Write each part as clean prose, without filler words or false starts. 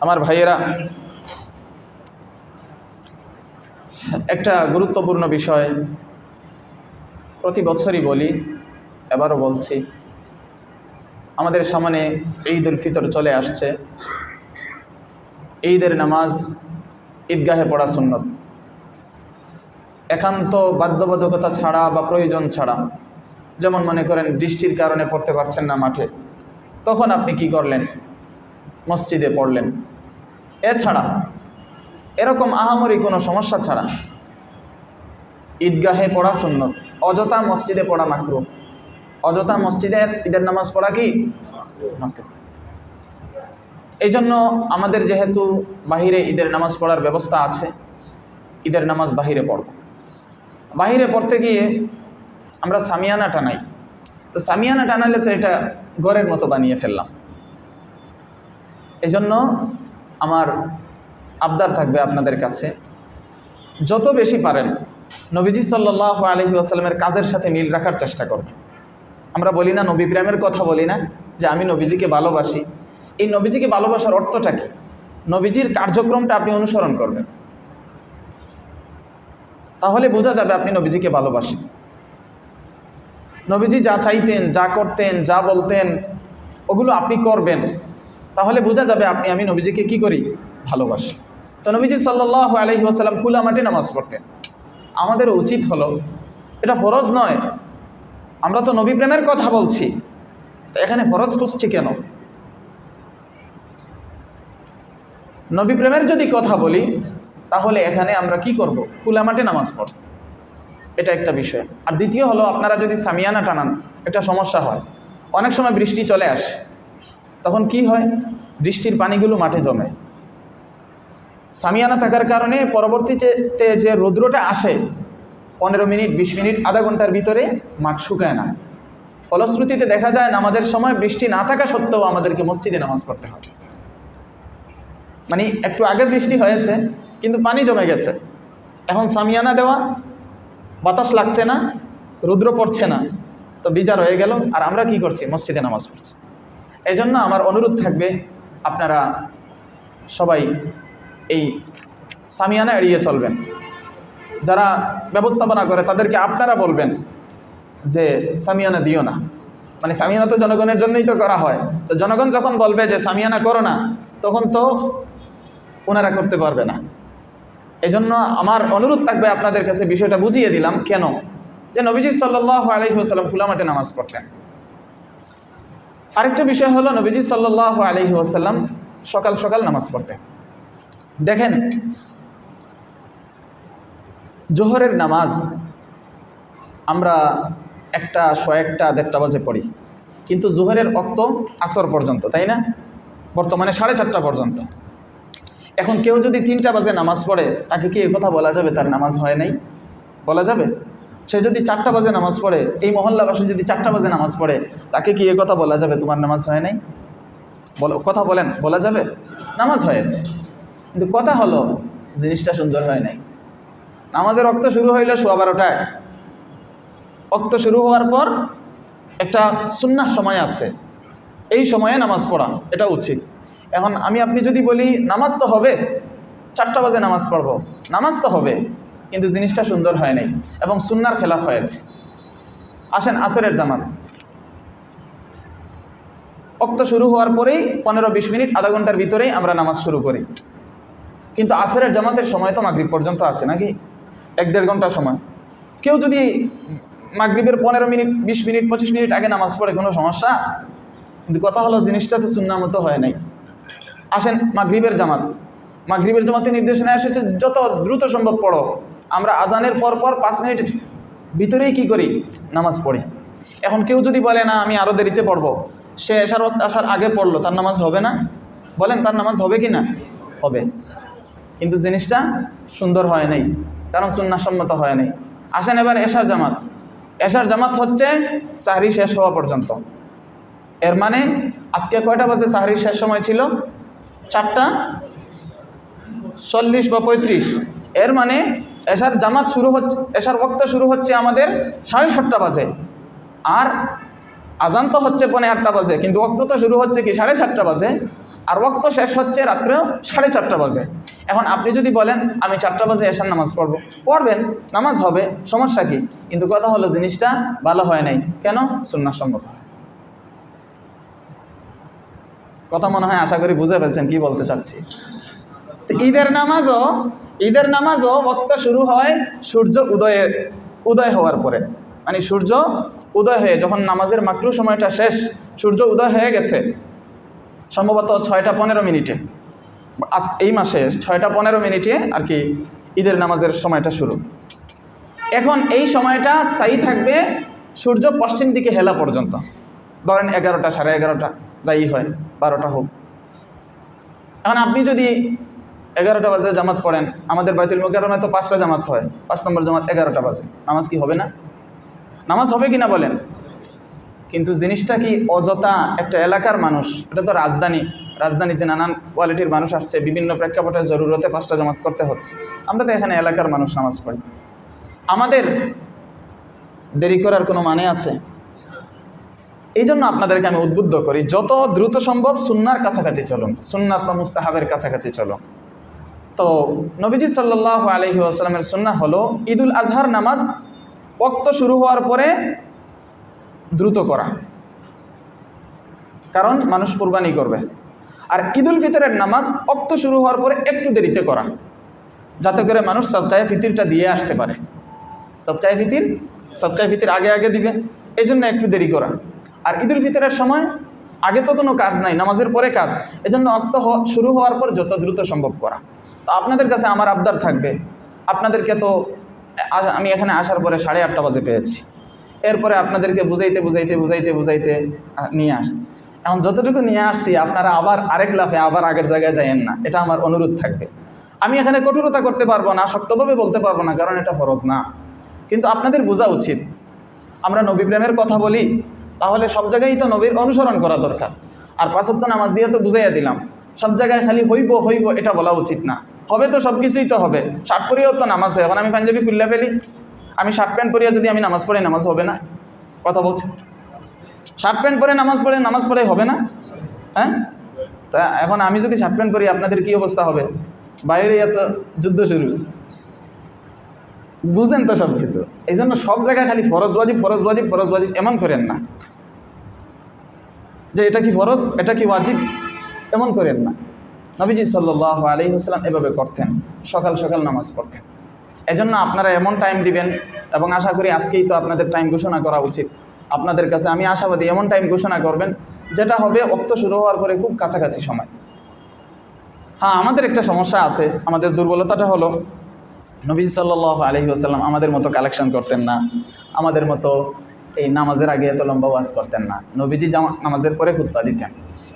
আমার ভাইয়েরা, একটা গুরুত্বপূর্ণ বিষয় প্রতি বছরই বলি, এবারও বলছি। আমাদের সামনে ঈদ উল ফিতর চলে আসছে। ঈদের নামাজ ঈদগাহে পড়া সুন্নত। একান্ত বাধ্যবাধকতা ছাড়া বা প্রয়োজন ছাড়া, যেমন মনে করেন বৃষ্টির কারণে পড়তে পারছেন না মাঠে, তখন আপনি কি করলেন? মসজিদে পড়লেন। এছাড়া এরকম আহামরি কোনো সমস্যা ছাড়া ঈদগাহে পড়া সুন্নত। অযথা মসজিদে পড়া মাকরুহ। অযথা মসজিদে ঈদের নামাজ পড়া কি মাকরুহ। এই জন্য আমাদের যেহেতু বাহিরে ঈদের নামাজ পড়ার ব্যবস্থা আছে, ঈদের নামাজ বাহিরে পড়ব। বাহিরে পড়তে গিয়ে আমরা সামিয়ানা টানাই। তো সামিয়ানা টানালে তো এটা ঘরের মতো বানিয়ে ফেললাম। এই জন্য আমার আবদার থাকবে আপনাদের কাছে, যত বেশি পারেন নবীজি সাল্লাল্লাহু আলাইহি ওয়াসাল্লামের কাজের সাথে মিল রাখার চেষ্টা করবেন। আমরা বলি না, নবী প্রেমের কথা বলি না, যে আমি নবীজিকে ভালোবাসি। এই নবীজিকে ভালোবাসার অর্থটা কি? নবীজির কার্যক্রমটা আপনি অনুসরণ করবেন, তাহলে বোঝা যাবে আপনি নবীজিকে ভালোবাসেন। নবীজি যা চাইতেন, যা করতেন, যা বলতেন, ওগুলো আপনি করবেন, তাহলে বোঝা যাবে আমি নবীজিকে কি করি? ভালোবাসি। তো নবীজি সাল্লাল্লাহু আলাইহি ওয়াসাল্লাম খোলা মাঠে নামাজ পড়তেন। আমাদের উচিত হলো, এটা ফরজ নয়, আমরা তো নবী প্রেমের কথা বলছি, তো এখানে ফরজ খুঁজছি কেন? নবী প্রেমের যদি কথা বলি, তাহলে এখানে আমরা কি করব? খোলা মাঠে নামাজ পড়ব, এটা একটা বিষয়। আর দ্বিতীয় হলো, আপনারা যদি সামিয়ানা টানান, একটা সমস্যা হয়। অনেক সময় বৃষ্টি চলে আসে, তখন কি হয়? বৃষ্টির পানিগুলো মাঠে জমে। সামিয়ানা থাকার কারণে পরবর্তীতে যে রৌদ্রটা আসে 15 মিনিট, 20 মিনিট, আধা ঘন্টার ভিতরে মাঠ শুকায় না। ফলশ্রুতিতে দেখা যায় নামাজের সময় বৃষ্টি না থাকা সত্ত্বেও আমাদেরকে মসজিদে নামাজ পড়তে হবে। মানে একটু আগে বৃষ্টি হয়েছে, কিন্তু পানি জমে গেছে। এখন সামিয়ানা দেওয়া, বাতাস লাগছে না, রৌদ্র পড়ছে না, তো ভিজা রয়ে গেল। আর আমরা কি করছি? মসজিদে নামাজ পড়ছি। এই জন্য আমার অনুরোধ থাকবে, আপনারা সবাই এই সামিয়ানা এড়িয়ে চলবেন। যারা ব্যবস্থাপনা করে তাদেরকে আপনারা বলবেন যে সামিয়ানা দিও না। মানে সামিয়ানা তো জনগণের জন্যই তো করা হয়। তো জনগণ যখন বলবে যে সামিয়ানা করো না, তখন তো ওনারা করতে পারবে না। এজন্য আমার অনুরোধ থাকবে আপনাদের কাছে, বিষয়টা বুঝিয়ে দিলাম কেন, যে নবীজি সাল্লাল্লাহু আলাইহি ওয়াসাল্লাম খোলা মাঠে নামাজ পড়তেন। আরেকটা বিষয় হলো, নবীজি সাল্লাল্লাহু আলাইহি ওয়াসাল্লাম সকাল সকাল নামাজ পড়তেন। দেখেন, জোহরের নামাজ আমরা 1টা, 1:15, 1:30 বাজে পড়ি, কিন্তু জোহরের ওয়াক্ত আসর পর্যন্ত, তাই না? বর্তমানে 4:30 পর্যন্ত। এখন কেউ যদি 3টা বাজে নামাজ পড়ে, তাকে কি কথা বলা যাবে তার নামাজ হয় নাই? বলা যাবে? সে যদি 4টা বাজে নামাজ পড়ে, এই মহল্লাবাসী যদি 4টা বাজে নামাজ পড়ে, তাকে কি কথা বলা যাবে তোমার নামাজ হয় নাই? কথা বলেন, বলা যাবে? নামাজ হয়েছে, কিন্তু কথা হলো জিনিসটা সুন্দর হয় নাই। নামাজের ওয়াক্ত শুরু হইলো 12:15টায়। ওয়াক্ত শুরু হওয়ার পর একটা সুন্নাহ সময় আছে, এই সময়ে নামাজ পড়া এটা উচিত। এখন আপনি যদি বলি নামাজ তো হবে, 4টা বাজে নামাজ পড়বো, নামাজ তো হবে, কিন্তু জিনিসটা সুন্দর হয় নাই এবং সুন্নাহর খেলাফ হয়েছে। আসেন আসরের জামাত, ওয়াক্ত শুরু হওয়ার পরেই 15-20 মিনিট, আধা ঘন্টার ভিতরেই আমরা নামাজ শুরু করি, কিন্তু আসরের জামাতের সময় তো মাগরিব পর্যন্ত আছে নাকি? 1-1.5 ঘন্টা সময়। কেউ যদি মাগরিবের 15 মিনিট, 20 মিনিট, 25 মিনিট আগে নামাজ পড়ে, কোনো সমস্যা? কিন্তু কথা হলো জিনিসটা তো সুন্নাহ মতো হয় নাই। আসেন মাগরিবের জামাত, মাগরিবের জামাতে নির্দেশনা এসেছে যত দ্রুত সম্ভব পড়ো। আমরা আজানের পর 5 মিনিট ভিতরেই কি করি? নামাজ পড়ি। এখন কেউ যদি বলে না আমি আরও দেরিতে পড়বো, সে আসার আগে পড়লো, তার নামাজ হবে না? বলেন, তার নামাজ হবে কি না? হবে, কিন্তু জিনিসটা সুন্দর হয় নাই, কারণ সুন্নাহসম্মত হয় নাই। আসেন এবার এশার জামাত। এশার জামাত হচ্ছে সাহরি শেষ হওয়া পর্যন্ত। এর মানে আজকে কয়টা বাজে সাহরির শেষ সময় ছিল? 4:40 বা 35। এর মানে এশার জামাত শুরু হচ্ছে, এশার ওয়াক্ত শুরু হচ্ছে আমাদের 7:30 বাজে, আর আজান তো হচ্ছে 8:15 বাজে, কিন্তু ওয়াক্ত তো শুরু হচ্ছে কি 7:30 বাজে। আর ওয়াক্ত শেষ হচ্ছে রাত্র 4:30 বাজে। এখন আপনি যদি বলেন আমি 4টা বাজে এশার নামাজ পড়বো, পড়বেন, নামাজ হবে, সমস্যা কি? কিন্তু কথা হলো জিনিসটা ভালো হয় নাই। কেন? সুন্নাহসম্মত হয়। কথা মনে হয় আশা করি বুঝে ফেলছেন কি বলতে চাচ্ছি। ঈদের নামাজও ওয়াক্ত শুরু হয় সূর্য উদয় হওয়ার পরে, মানে সূর্য উদয় হয়ে যখন নামাজের মাকরু সময়টা শেষ, সূর্য উদয় হয়ে গেছে সম্ভবত 6:15 এই মাসে 6:15 আর কি ঈদের নামাজের সময়টা শুরু। এখন এই সময়টা স্থায়ী থাকবে সূর্য পশ্চিম দিকে হেলা পর্যন্ত, ধরেন 11টা, 11:30 যাই হয়, 12টা হোক। এখন আপনি যদি 11টা বাজে জামাত পড়েন, আমাদের বাইতুল মুকাররমায় তো 5টা জামাত হয়, 5 নম্বর জামাত 11টা বাজে, নামাজ কি হবে না? নামাজ হবে কি না বলেন? কিন্তু জিনিসটা কি অযথা একটা এলাকার মানুষ, এটা তো রাজধানীতে নানান কোয়ালিটির মানুষ আসছে, বিভিন্ন প্রেক্ষাপটের জরুরতে 5টা জামাত করতে হচ্ছে। আমরা তো এখানে এলাকার মানুষ নামাজ পড়ি, আমাদের দেরি করার কোনো মানে আছে? এই জন্য আপনাদেরকে আমি উদ্বুদ্ধ করি, যত দ্রুত সম্ভব সুন্নাহর কাছাকাছি চলুন, সুন্নাত বা মুস্তাহাবের কাছাকাছি চলুন। তো নবীজি সাল্লাল্লাহু আলাইহি ওয়াসাল্লামের সুন্নাহ হলো ঈদুল আজহার নামাজ ওয়াক্ত শুরু হওয়ার পরে দ্রুত করা, কারণ মানুষ কুরবানি করবে। আর ঈদুল ফিতরের নামাজ ওয়াক্ত শুরু হওয়ার পরে একটু দেরিতে করা, যাতে করে মানুষ সদকায়ে ফিতিরটা দিয়ে আসতে পারে। সদকায়ে ফিতির আগে দিবে, এই জন্য একটু দেরি করা। আর ঈদুল ফিতরের সময় আগে তো কোনো কাজ নাই, নামাজের পরে কাজ, এজন্য ওয়াক্ত শুরু হওয়ার পর যত দ্রুত সম্ভব করা। তো আপনাদের কাছে আমার আবদার থাকবে, আপনাদেরকে তো আমি এখানে আসার পরে 8:30 বাজে পেয়েছি, এরপরে আপনাদেরকে বুঝাইতে নিয়ে আসছি। এখন যতটুকু নিয়ে আসছি আপনারা আবার আরেক লাফে আবার আগের জায়গায় যাইয়েন না, এটা আমার অনুরোধ থাকবে। আমি এখানে কঠোরতা করতে পারবো না, শক্তভাবে বলতে পারবো না, কারণ এটা ফরজ না। কিন্তু আপনাদের বোঝা উচিত, আমরা নবী প্রেমের কথা বলি, তাহলে সব জায়গায় তো নবীর অনুসরণ করা দরকার। আর 5 ওয়াক্ত নামাজ দিয়ে তো বুঝাইয়া দিলাম, সব জায়গায় খালি হইব এটা বলা উচিত না। হবে তো সব কিছুই তো হবে, শার্ট পরিয়েও তো নামাজ হয়। এখন আমি পাঞ্জাবি খুললে ফেলি, আমি শার্ট প্যান্ট পরিয়া যদি আমি নামাজ পড়ি, নামাজ হবে না? কথা বলছি, শার্ট প্যান্ট পরে নামাজ পড়ে হবে না? হ্যাঁ, তা এখন আমি যদি শার্ট প্যান্ট পরি, আপনাদের কি অবস্থা হবে? বাইরে এত যুদ্ধ শুরু, বুঝেন তো সব কিছু। এই জন্য সব জায়গায় খালি ফরজ ওয়াজিব এমন করেন না, যে এটা কি ফরজ এটা কি ওয়াজিব এমন করেন না। নবীজি সাল্লাল্লাহু আলাইহি ওয়াসাল্লাম এভাবে করতেন, সকাল নামাজ পড়তেন। এজন্য আপনারা এমন টাইম দিবেন, এবং আশা করি আজকেই তো আপনাদের টাইম ঘোষণা করা উচিত। আপনাদের কাছে আমি আশাবাদী, এমন টাইম ঘোষণা করবেন যেটা হবে ওয়াক্ত শুরু হওয়ার পরে খুব কাছাকাছি সময়। হ্যাঁ, আমাদের একটা সমস্যা আছে, আমাদের দুর্বলতাটা হলো নবী সাল্লাল্লাহু আলাইহি ওয়াসাল্লাম আমাদের মতো কালেকশন করতেন না, আমাদের মতো এই নামাজের আগে এত লম্বা ওয়াজ করতেন না। নবীজি নামাজের পরে খুতবা দিতেন।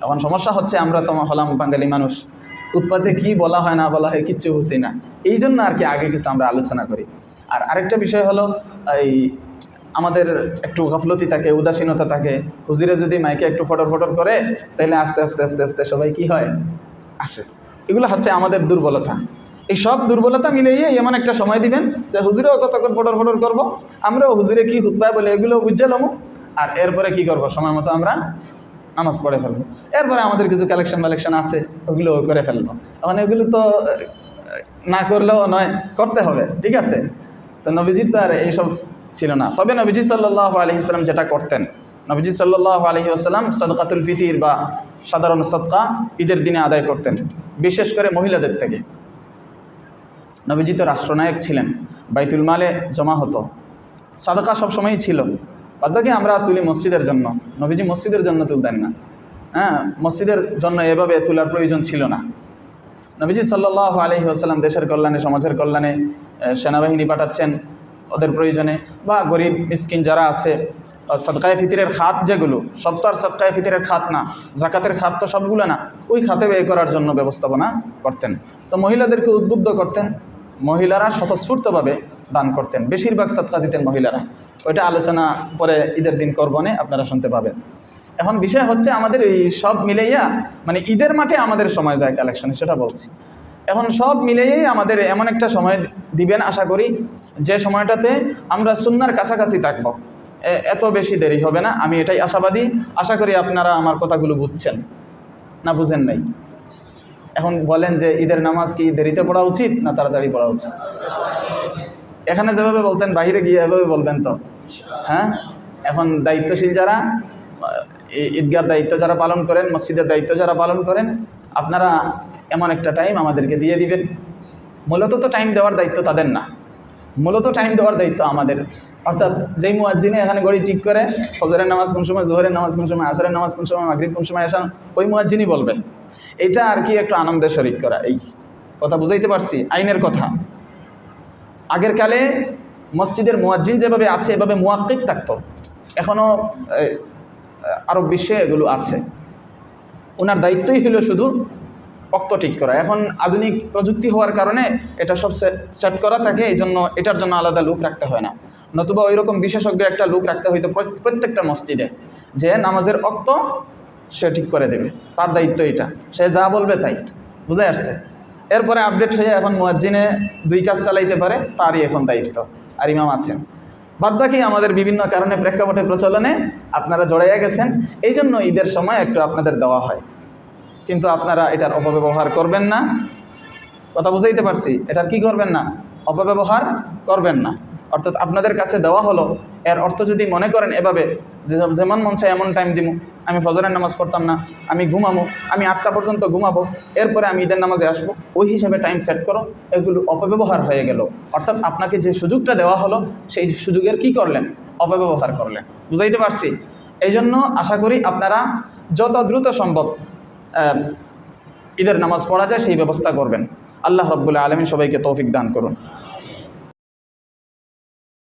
এখন সমস্যা হচ্ছে আমরা তো হলাম বাঙালি মানুষ, খুতবাতে কি বলা হয় না বলা হয় কিচ্ছু বুঝি না, এই জন্য আর কি আগে কিছু আমরা আলোচনা করি। আর আরেকটা বিষয় হলো, এই আমাদের একটু গাফলতি থাকে, উদাসীনতা থাকে। হুজুরে যদি মাইকে একটু ফটর করে, তাহলে আস্তে আস্তে সবাই কি হয়, আসে। এগুলো হচ্ছে আমাদের দুর্বলতা। এই সব দুর্বলতা মিলিয়ে এমন একটা সময় দিবেন যে হুজুরেও কতক্ষণ ফটর করবো, আমরাও হুজুরে কি খুতবা বলে এগুলো বুঝে লমো, আর এরপরে কি করবো, সময় মতো আমরা নামাজ পড়ে ফেলবো। এরপরে আমাদের কিছু কালেকশন আছে, ওগুলো করে ফেলবো। এখন এগুলো তো না করলেও নয়, করতে হবে, ঠিক আছে। তো নবীজির তো আর এইসব ছিল না। তবে নবীজি সাল্লাল্লাহু আলাইহি ওয়াসাল্লাম যেটা করতেন, নবীজি সাল্লাল্লাহু আলাইহি ওয়াসাল্লাম সাদকাতুল ফিতির বা সাধারণ সদকা ঈদের দিনে আদায় করতেন, বিশেষ করে মহিলাদের থেকে। নবীজি তো রাষ্ট্রনায়ক ছিলেন, বাইতুল মালে জমা হতো, সাদকা সবসময়ই ছিল। বাদবাকি আমরা তুলি মসজিদের জন্য, নবীজি মসজিদের জন্য তুলতেন না। হ্যাঁ, মসজিদের জন্য এভাবে তোলার প্রয়োজন ছিল না। নবীজি সাল্লাল্লাহু আলাইহি ওয়াসাল্লাম দেশের কল্যাণে, সমাজের কল্যাণে সেনাবাহিনী পাঠাচ্ছেন ওদের প্রয়োজনে, বা গরিব মিসকিন যারা আছে, সদকায়ে ফিতরের খাত যেগুলো, সব তো আর সদকায়ে ফিতরের খাত না, জাকাতের খাত তো সবগুলো না, ওই খাতে ব্যয় করার জন্য ব্যবস্থাপনা করতেন। তো মহিলাদেরকে উদ্বুদ্ধ করতেন, মহিলারা স্বতঃস্ফূর্তভাবে দান করতেন, বেশিরভাগ সদকা দিতেন মহিলারা। ওইটা আলোচনা পরে ঈদের দিন করবনে আপনারা শুনতে পাবেন। এখন বিষয় হচ্ছে আমাদের এই সব মিলাইয়া, মানে ঈদের মাঠে আমাদের সময় যায় কালেকশনে, সেটা বলছি। এখন সব মিলিয়েই আমাদের এমন একটা সময় দিবেন আশা করি, যে সময়টাতে আমরা সুন্নাহর কাছাকাছি থাকবো, এত বেশি দেরি হবে না, আমি এটাই আশাবাদী। আশা করি আপনারা আমার কথাগুলো বুঝছেন। না বুঝেন নাই? এখন বলেন যে ঈদের নামাজ কি দেরিতে পড়া উচিত না তাড়াতাড়ি পড়া উচিত? এখানে যেভাবে বলছেন বাহিরে গিয়ে এভাবে বলবেন তো? হ্যাঁ, এখন দায়িত্বশীল যারা, ঈদগার দায়িত্ব যারা পালন করেন, মসজিদের দায়িত্ব যারা পালন করেন, আপনারা এমন একটা টাইম আমাদেরকে দিয়ে দিবেন। মূলত তো টাইম দেওয়ার দায়িত্ব তাদের না, মূলত টাইম দেওয়ার দায়িত্ব আমাদের। অর্থাৎ যেই মুয়াজ্জিনে এখানে ঘড়ি ঠিক করে ফজরের নামাজ কোন সময়, জোহরের নামাজ কোন সময়, আসরের নামাজ কোন সময়, মাগরিব কোন সময় এসান, ওই মুয়াজ্জিনই বলবে। এটা আর কি একটু আনন্দের শরিক করা, এই কথা বুঝাইতে পারছি? আইনের কথা। আগের কালে মসজিদের মুয়াজ্জিন যেভাবে আছে এভাবে মুয়াক্কিক থাকতো, এখনও আরব বিশ্বে এগুলো আছে। ওনার দায়িত্বই হলো শুধু ওয়াক্ত ঠিক করা। এখন আধুনিক প্রযুক্তি হওয়ার কারণে এটা সব সেট করা থাকে, এই জন্য এটার জন্য আলাদা লোক রাখতে হয় না। নতুবা ওই রকম বিশেষজ্ঞ একটা লোক রাখতে হয়তো প্রত্যেকটা মসজিদে, যে নামাজের ওয়াক্ত সে ঠিক করে দেবে, তার দায়িত্ব এটা, সে যা বলবে তাই। বুঝে আসছে? এরপরে আপডেট হয়ে এখন মুয়াজ্জিনে 2 কাজ চালাইতে পারে, তারই এখন দায়িত্ব, আর ইমাম আছেন। বাদবাকি আমাদের বিভিন্ন কারণে প্রেক্ষাপটে প্রচলনে আপনারা জড়াইয়া গেছেন, এই জন্য ঈদের সময় একটু আপনাদের দেওয়া হয়। কিন্তু আপনারা এটার অপব্যবহার করবেন না। কথা বুঝাইতে পারছি? এটার কি করবেন না? অপব্যবহার করবেন না। অর্থাৎ আপনাদের কাছে দেওয়া হলো, এর অর্থ যদি মনে করেন এভাবে যে যেমন মন চায় এমন টাইম দিব, আমি ফজরের নামাজ পড়তাম না, আমি ঘুমাবো, আমি 8টা পর্যন্ত ঘুমাবো, এরপরে আমি ঈদের নামাজে আসবো, ওই হিসাবে টাইম সেট করো, এগুলো অপব্যবহার হয়ে গেল। অর্থাৎ আপনাকে যে সুযোগটা দেওয়া হলো সেই সুযোগের কি করলেন? অপব্যবহার করলেন। বুঝাইতে পারছি? এই জন্য আশা করি আপনারা যত দ্রুত সম্ভব ঈদের নামাজ পড়া যায় সেই ব্যবস্থা করবেন। আল্লাহ রাব্বুল আলামিন সবাইকে তৌফিক দান করুন।